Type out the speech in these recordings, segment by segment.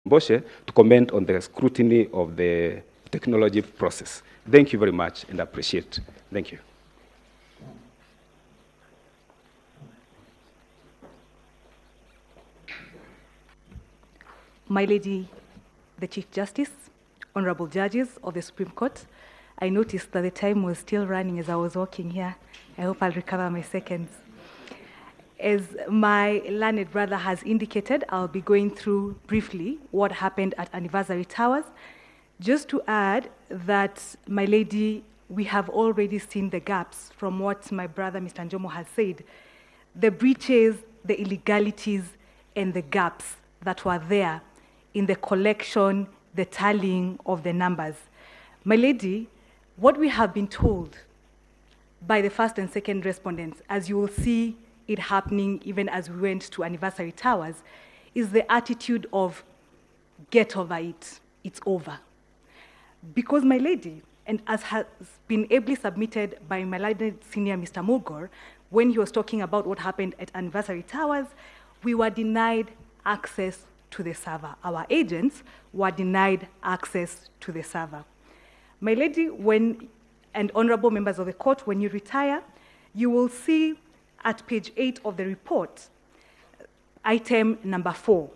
Mboce to comment on the scrutiny of the technology process. Thank you very much and appreciate. Thank you. My Lady, the Chief Justice, Honorable Judges of the Supreme Court, I noticed that the time was still running as I was walking here. I hope I'll recover my seconds. As my learned brother has indicated, I'll be going through briefly what happened at Anniversary Towers. Just to add that, my lady, we have already seen the gaps from what my brother, Mr. Njomo, has said. The breaches, the illegalities, and the gaps that were there in the collection, the tallying of the numbers. My lady, what we have been told by the first and second respondents, as you will see it happening even as we went to Anniversary Towers, is the attitude of, get over it, it's over. Because, my lady, and as has been ably submitted by my learned senior Mr. Mulgore, when he was talking about what happened at Anniversary Towers, we were denied access to the server. Our agents were denied access to the server. My lady, and honorable members of the court, when you retire, you will see at page 8 of the report, item number 4,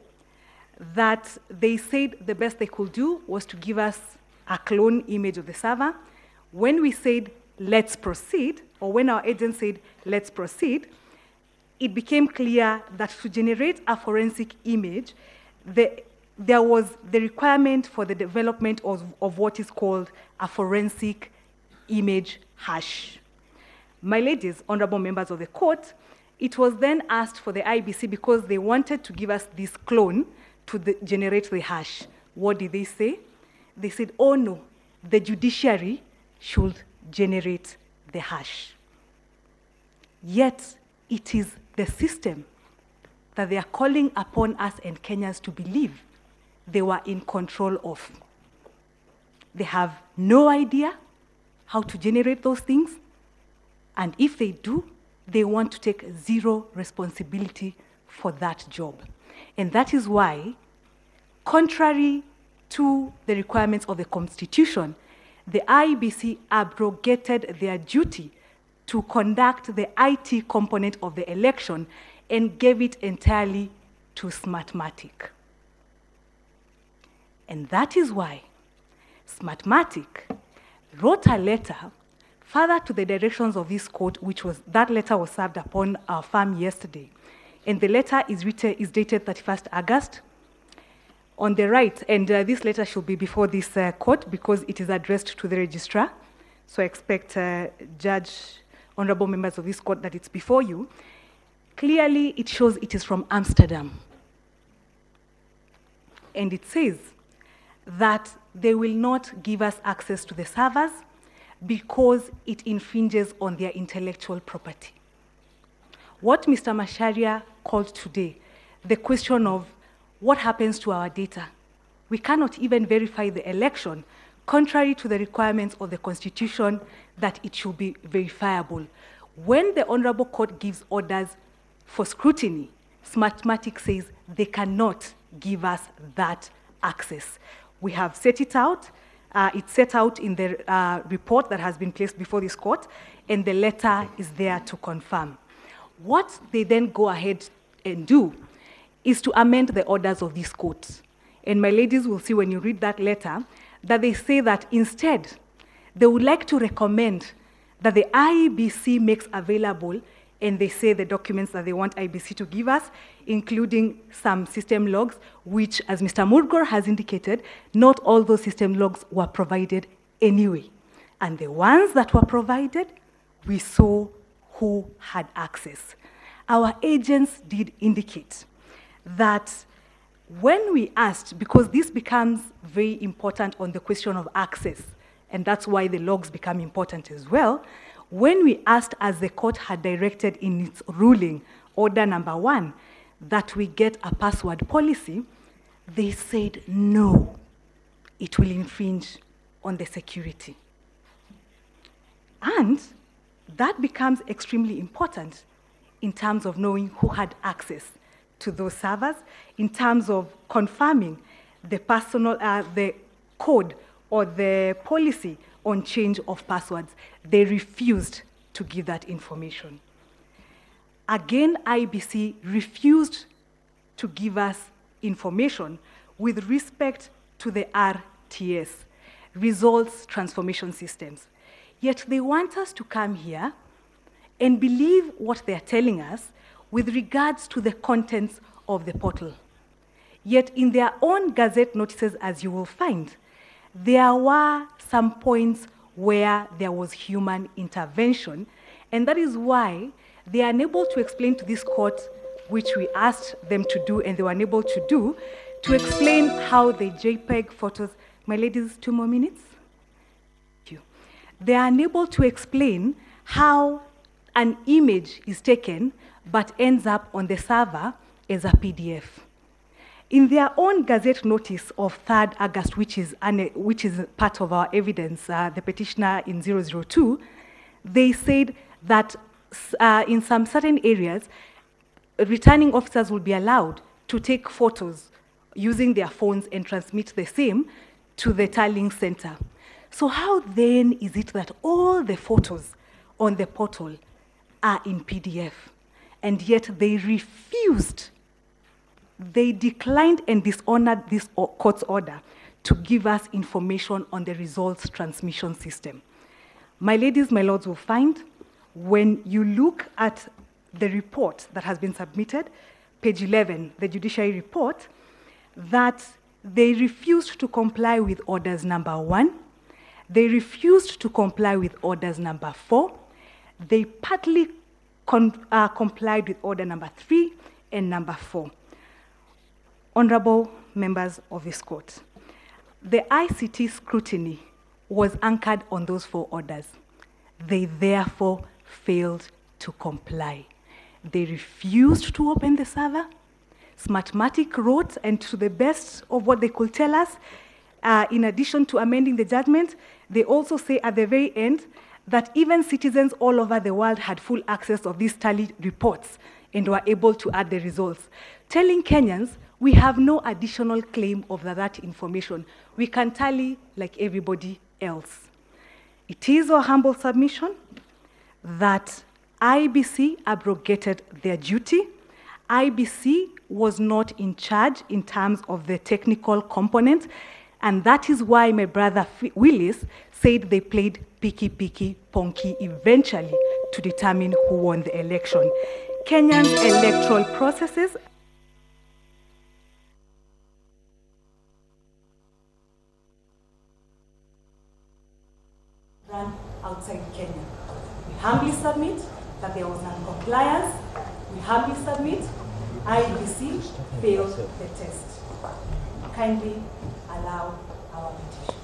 that they said the best they could do was to give us a clone image of the server. When we said, let's proceed, or when our agent said, let's proceed, it became clear that to generate a forensic image, there was the requirement for the development of what is called a forensic image hash. My ladies, honorable members of the court, it was then asked for the IEBC because they wanted to give us this clone to generate the hash. What did they say? They said, oh no, the judiciary should generate the hash. Yet, it is the system that they are calling upon us and Kenyans to believe they were in control of. They have no idea how to generate those things, and if they do, they want to take zero responsibility for that job. And that is why, contrary to the requirements of the Constitution, the IEBC abrogated their duty to conduct the IT component of the election and gave it entirely to Smartmatic. And that is why Smartmatic wrote a letter further to the directions of this court, that letter was served upon our firm yesterday. And the letter is dated 31st August. On the right, and this letter should be before this court because it is addressed to the registrar. So I expect Judge, honorable members of this court, that it's before you. Clearly, it shows it is from Amsterdam. And it says that they will not give us access to the servers because it infringes on their intellectual property. What Mr. Macharia called today, the question of what happens to our data? We cannot even verify the election, contrary to the requirements of the Constitution that it should be verifiable. When the Honorable Court gives orders for scrutiny, Smartmatic says they cannot give us that access. We have set it out. It's set out in the report that has been placed before this court, and the letter is there to confirm. What they then go ahead and do is to amend the orders of this court. And my ladies will see when you read that letter that they say that instead, they would like to recommend that the IEBC makes available, and they say the documents that they want IEBC to give us, including some system logs, which, as Mr. Mulgore has indicated, not all those system logs were provided anyway. And the ones that were provided, we saw who had access. Our agents did indicate that when we asked, because this becomes very important on the question of access, and that's why the logs become important as well, when we asked, as the court had directed in its ruling, order number 1, that we get a password policy, they said no, it will infringe on the security. And that becomes extremely important in terms of knowing who had access to those servers, in terms of confirming the code or the policy on change of passwords. They refused to give that information. Again, IEBC refused to give us information with respect to the RTS, Results Transformation Systems. Yet they want us to come here and believe what they're telling us with regards to the contents of the portal. Yet in their own Gazette notices, as you will find, there were some points where there was human intervention, and that is why they are unable to explain to this court, which we asked them to do and they were unable to do, to explain how the JPEG photos, my ladies, 2 more minutes? Thank you. They are unable to explain how an image is taken but ends up on the server as a PDF. In their own Gazette notice of 3rd August, which is part of our evidence, the petitioner in 002, they said that in some certain areas, returning officers will be allowed to take photos using their phones and transmit the same to the tallying center. So how then is it that all the photos on the portal are in PDF, and yet they refused, they declined and dishonored this court's order to give us information on the results transmission system? My ladies, my lords will find, when you look at the report that has been submitted, page 11, the judiciary report, that they refused to comply with orders number 1, they refused to comply with orders number 4, they partly complied with order number 3 and number 4. Honorable members of this court, the ICT scrutiny was anchored on those 4 orders. They therefore failed to comply. They refused to open the server. Smartmatic wrote, and to the best of what they could tell us, in addition to amending the judgment, they also say at the very end that even citizens all over the world had full access of these tally reports and were able to add the results, telling Kenyans, we have no additional claim of that information. We can tally like everybody else. It is our humble submission that IEBC abrogated their duty. IEBC was not in charge in terms of the technical component, and that is why my brother Willis said they played picky, ponky eventually to determine who won the election. Kenya's electoral processes run outside Kenya. We humbly submit that there was non-compliance. We humbly submit IEBC failed the test. Kindly allow our petition.